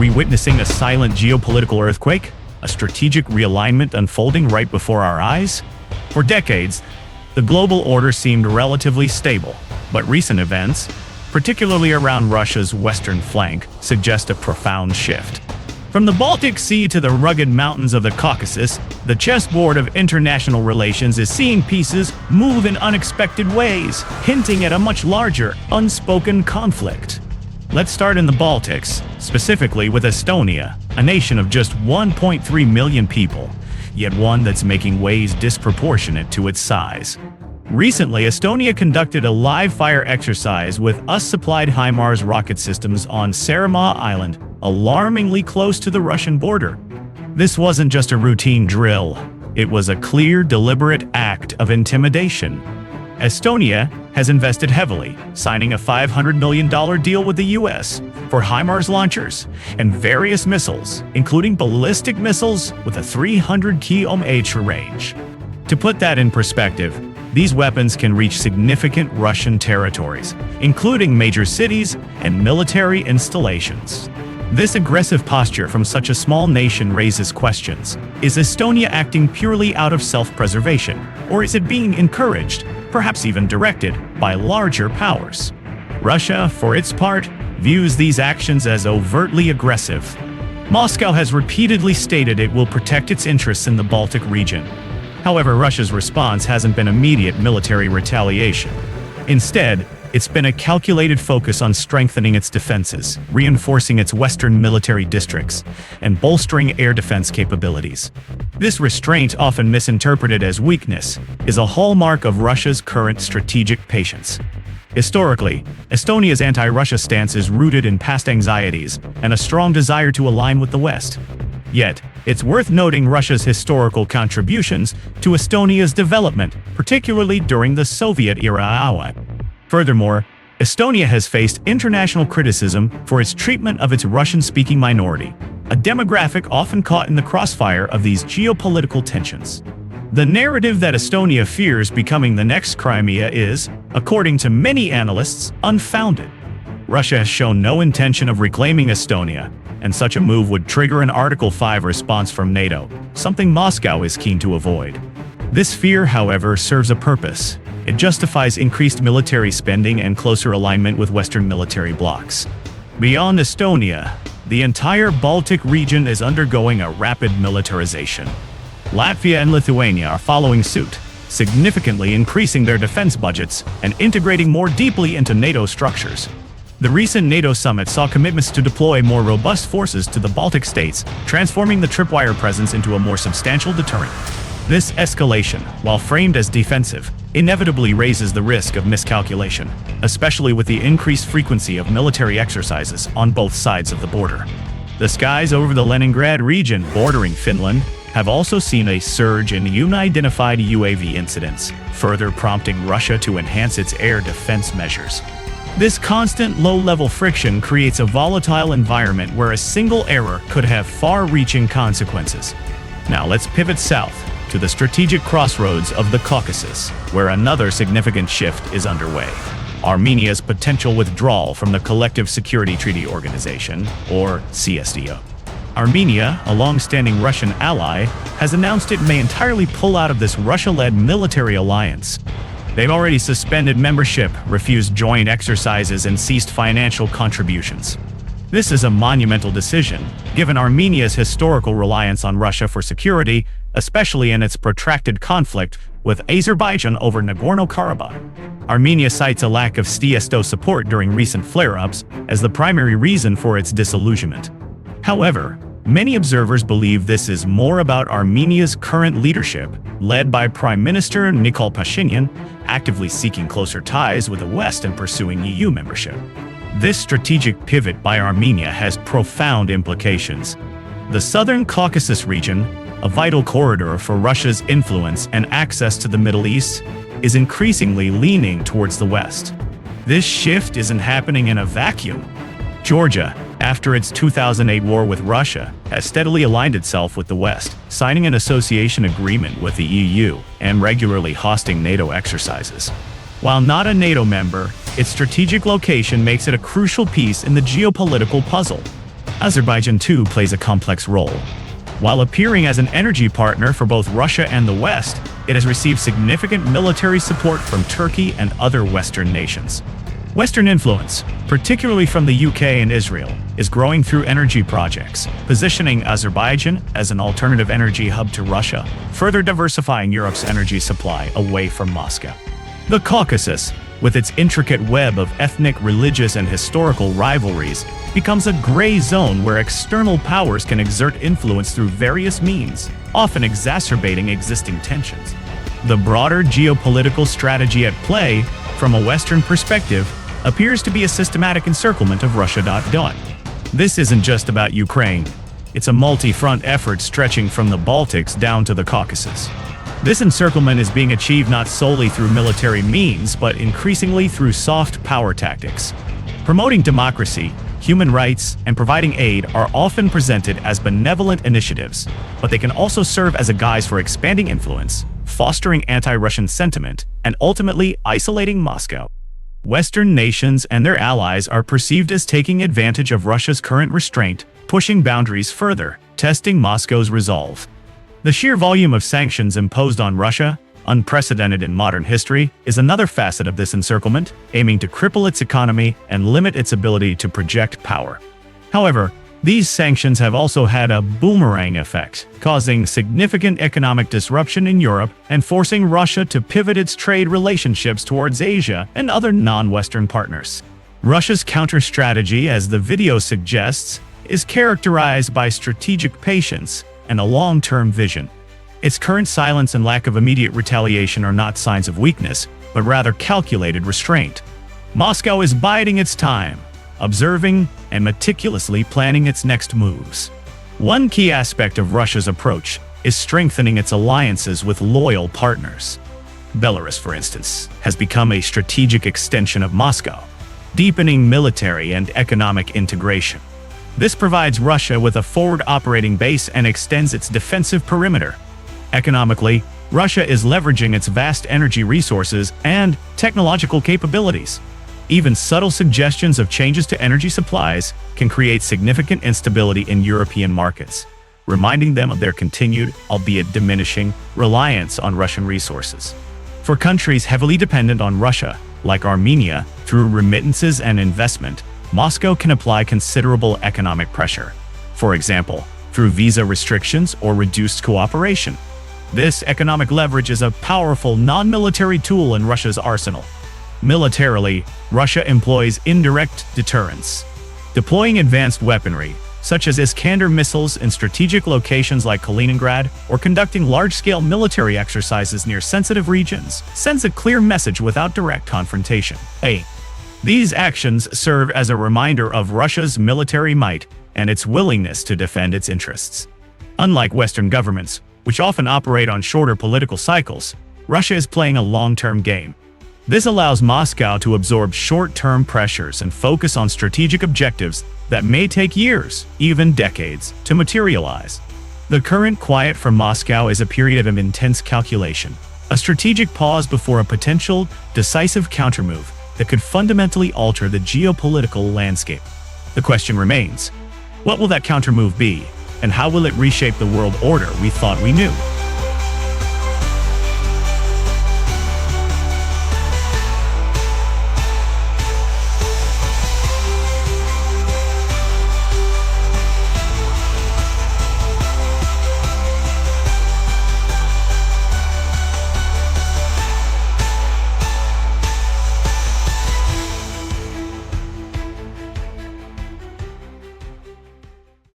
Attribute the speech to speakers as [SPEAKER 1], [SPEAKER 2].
[SPEAKER 1] we witnessing a silent geopolitical earthquake? A strategic realignment unfolding right before our eyes? For decades, the global order seemed relatively stable, but recent events, particularly around Russia's western flank, suggest a profound shift. From the Baltic Sea to the rugged mountains of the Caucasus, the chessboard of international relations is seeing pieces move in unexpected ways, hinting at a much larger, unspoken conflict. Let's start in the Baltics, specifically with Estonia, a nation of just 1.3 million people, yet one that's making waves disproportionate to its size. Recently, Estonia conducted a live-fire exercise with US-supplied HIMARS rocket systems on Saaremaa Island, alarmingly close to the Russian border. This wasn't just a routine drill. It was a clear, deliberate act of intimidation. Estonia has invested heavily, signing a $500 million deal with the US for HIMARS launchers and various missiles, including ballistic missiles with a 300 km range. To put that in perspective, these weapons can reach significant Russian territories, including major cities and military installations. This aggressive posture from such a small nation raises questions. Is Estonia acting purely out of self-preservation, or is it being encouraged, perhaps even directed, by larger powers? Russia, for its part, views these actions as overtly aggressive. Moscow has repeatedly stated it will protect its interests in the Baltic region. However, Russia's response hasn't been immediate military retaliation. Instead, it's been a calculated focus on strengthening its defenses, reinforcing its western military districts, and bolstering air defense capabilities. This restraint, often misinterpreted as weakness, is a hallmark of Russia's current strategic patience. Historically, Estonia's anti-Russia stance is rooted in past anxieties and a strong desire to align with the West. Yet, it's worth noting Russia's historical contributions to Estonia's development, particularly during the Soviet-era. Furthermore, Estonia has faced international criticism for its treatment of its Russian-speaking minority, a demographic often caught in the crossfire of these geopolitical tensions. The narrative that Estonia fears becoming the next Crimea is, according to many analysts, unfounded. Russia has shown no intention of reclaiming Estonia, and such a move would trigger an Article 5 response from NATO, something Moscow is keen to avoid. This fear, however, serves a purpose. It justifies increased military spending and closer alignment with Western military blocs. Beyond Estonia, the entire Baltic region is undergoing a rapid militarization. Latvia and Lithuania are following suit, significantly increasing their defense budgets and integrating more deeply into NATO structures. The recent NATO summit saw commitments to deploy more robust forces to the Baltic states, transforming the tripwire presence into a more substantial deterrent. This escalation, while framed as defensive, inevitably raises the risk of miscalculation, especially with the increased frequency of military exercises on both sides of the border. The skies over the Leningrad region bordering Finland have also seen a surge in unidentified UAV incidents, further prompting Russia to enhance its air defense measures. This constant low-level friction creates a volatile environment where a single error could have far-reaching consequences. Now let's pivot south to the strategic crossroads of the Caucasus, where another significant shift is underway. Armenia's potential withdrawal from the Collective Security Treaty Organization, or CSTO. Armenia, a long-standing Russian ally, has announced it may entirely pull out of this Russia-led military alliance. They've already suspended membership, refused joint exercises, and ceased financial contributions. This is a monumental decision, given Armenia's historical reliance on Russia for security, especially in its protracted conflict with Azerbaijan over Nagorno-Karabakh. Armenia cites a lack of CSTO support during recent flare-ups as the primary reason for its disillusionment. However, many observers believe this is more about Armenia's current leadership, led by Prime Minister Nikol Pashinyan, actively seeking closer ties with the West and pursuing EU membership. This strategic pivot by Armenia has profound implications. The Southern Caucasus region, a vital corridor for Russia's influence and access to the Middle East, is increasingly leaning towards the West. This shift isn't happening in a vacuum. Georgia, after its 2008 war with Russia, has steadily aligned itself with the West, signing an association agreement with the EU and regularly hosting NATO exercises. While not a NATO member, its strategic location makes it a crucial piece in the geopolitical puzzle. Azerbaijan too plays a complex role. While appearing as an energy partner for both Russia and the West, it has received significant military support from Turkey and other Western nations. Western influence, particularly from the UK and Israel, is growing through energy projects, positioning Azerbaijan as an alternative energy hub to Russia, further diversifying Europe's energy supply away from Moscow. The Caucasus, with its intricate web of ethnic, religious, and historical rivalries, becomes a gray zone where external powers can exert influence through various means, often exacerbating existing tensions. The broader geopolitical strategy at play, from a Western perspective, appears to be a systematic encirclement of Russia. This isn't just about Ukraine. It's a multi-front effort stretching from the Baltics down to the Caucasus. This encirclement is being achieved not solely through military means, but increasingly through soft power tactics. Promoting democracy, human rights, and providing aid are often presented as benevolent initiatives, but they can also serve as a guise for expanding influence, fostering anti-Russian sentiment, and ultimately isolating Moscow. Western nations and their allies are perceived as taking advantage of Russia's current restraint, pushing boundaries further, testing Moscow's resolve. The sheer volume of sanctions imposed on Russia, unprecedented in modern history, is another facet of this encirclement, aiming to cripple its economy and limit its ability to project power. However, these sanctions have also had a boomerang effect, causing significant economic disruption in Europe and forcing Russia to pivot its trade relationships towards Asia and other non-Western partners. Russia's counter-strategy, as the video suggests, is characterized by strategic patience and a long-term vision. Its current silence and lack of immediate retaliation are not signs of weakness, but rather calculated restraint. Moscow is biding its time, observing and meticulously planning its next moves. One key aspect of Russia's approach is strengthening its alliances with loyal partners. Belarus, for instance, has become a strategic extension of Moscow, deepening military and economic integration. This provides Russia with a forward operating base and extends its defensive perimeter. Economically, Russia is leveraging its vast energy resources and technological capabilities. Even subtle suggestions of changes to energy supplies can create significant instability in European markets, reminding them of their continued, albeit diminishing, reliance on Russian resources. For countries heavily dependent on Russia, like Armenia, through remittances and investment, Moscow can apply considerable economic pressure. For example, through visa restrictions or reduced cooperation. This economic leverage is a powerful non-military tool in Russia's arsenal. Militarily, Russia employs indirect deterrence, deploying advanced weaponry, such as Iskander missiles in strategic locations like Kaliningrad, or conducting large-scale military exercises near sensitive regions, sends a clear message without direct confrontation. These actions serve as a reminder of Russia's military might and its willingness to defend its interests. Unlike Western governments, which often operate on shorter political cycles, Russia is playing a long-term game. This allows Moscow to absorb short-term pressures and focus on strategic objectives that may take years, even decades, to materialize. The current quiet for Moscow is a period of intense calculation, a strategic pause before a potential, decisive countermove that could fundamentally alter the geopolitical landscape. The question remains, what will that countermove be, and how will it reshape the world order we thought we knew?